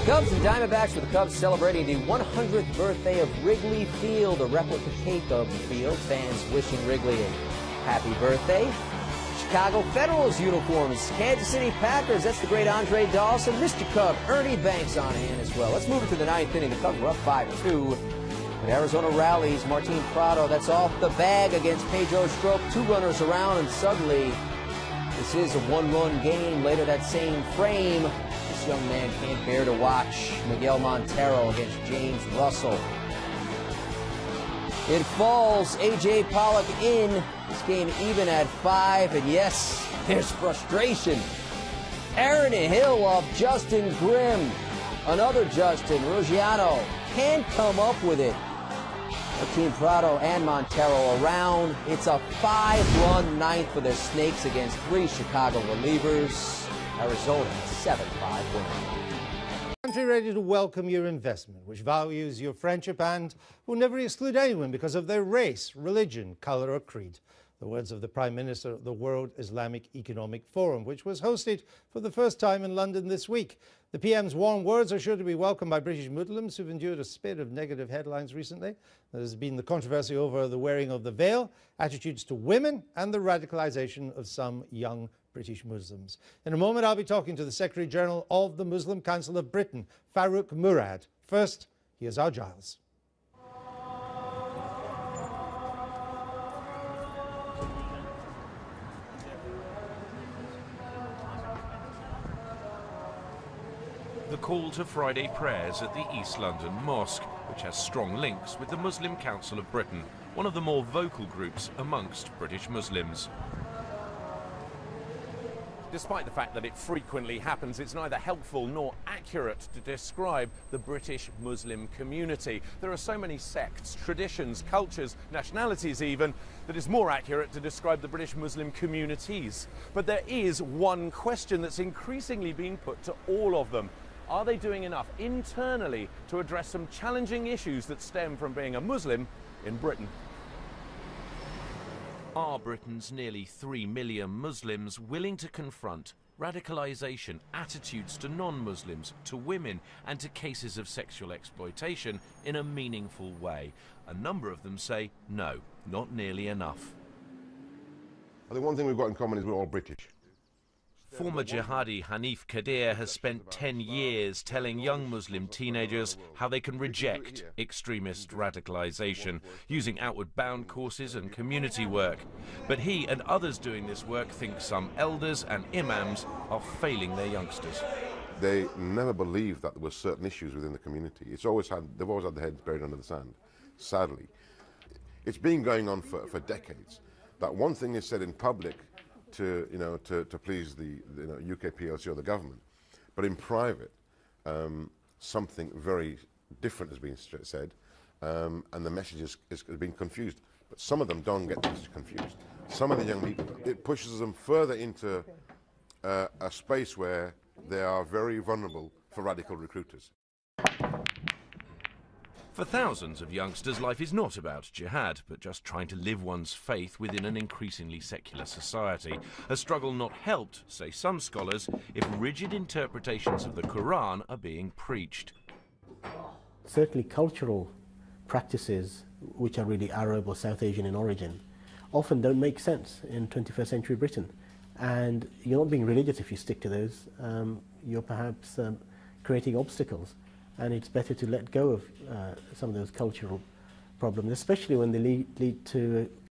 Cubs and Diamondbacks, with the Cubs celebrating the 100th birthday of Wrigley Field, a replica cake of the field. Fans wishing Wrigley a happy birthday. Chicago Federals uniforms, Kansas City Packers, that's the great Andre Dawson. Mr. Cub, Ernie Banks on hand as well. Let's move it to the ninth inning. The Cubs were up 5-2. But Arizona rallies. Martin Prado, that's off the bag against Pedro Strop. 2 runners around, and suddenly this is a 1-run game. Later that same frame, this young man can't bear to watch Miguel Montero against James Russell. It falls. A.J. Pollock in. This game even at 5. And yes, there's frustration. Aaron Hill off Justin Grimm. Another Justin, Ruggiano, can't come up with it. Martin Prado and Montero around. It's a 5-run ninth for the Snakes against 3 Chicago relievers. Arizona 7-5 win. Country ready to welcome your investment, which values your friendship and will never exclude anyone because of their race, religion, color or creed. The words of the Prime Minister of the World Islamic Economic Forum, which was hosted for the first time in London this week. The PM's warm words are sure to be welcomed by British Muslims who've endured a spate of negative headlines recently. There's been the controversy over the wearing of the veil, attitudes to women, and the radicalization of some young British Muslims. In a moment, I'll be talking to the Secretary-General of the Muslim Council of Britain, Farooq Murad. First, here's our Giles. The call to Friday prayers at the East London Mosque, which has strong links with the Muslim Council of Britain, one of the more vocal groups amongst British Muslims. Despite the fact that it frequently happens, it's neither helpful nor accurate to describe the British Muslim community. There are so many sects, traditions, cultures, nationalities even, that it's more accurate to describe the British Muslim communities. But there is one question that's increasingly being put to all of them. Are they doing enough internally to address some challenging issues that stem from being a Muslim in Britain? Are Britain's nearly 3 million Muslims willing to confront radicalisation, attitudes to non-Muslims, to women and to cases of sexual exploitation in a meaningful way? A number of them say no, not nearly enough. I think one thing we've got in common is we're all British. Former jihadi Hanif Kadir has spent 10 years telling young Muslim teenagers how they can reject extremist radicalisation, using outward bound courses and community work. But he and others doing this work think some elders and imams are failing their youngsters. They never believed that there were certain issues within the community. They've always had their heads buried under the sand, sadly. It's been going on for decades. That one thing is said in public to please the UK PLC or the government, but in private something very different has been said, and the message has been confused. But some of them don't get the message confused. Some of the young people, it pushes them further into a space where they are very vulnerable for radical recruiters. For thousands of youngsters, life is not about jihad, but just trying to live one's faith within an increasingly secular society. A struggle not helped, say some scholars, if rigid interpretations of the Quran are being preached. Certainly cultural practices, which are really Arab or South Asian in origin, often don't make sense in 21st century Britain. And you're not being religious if you stick to those. You're perhaps creating obstacles. And it's better to let go of some of those cultural problems, especially when they lead to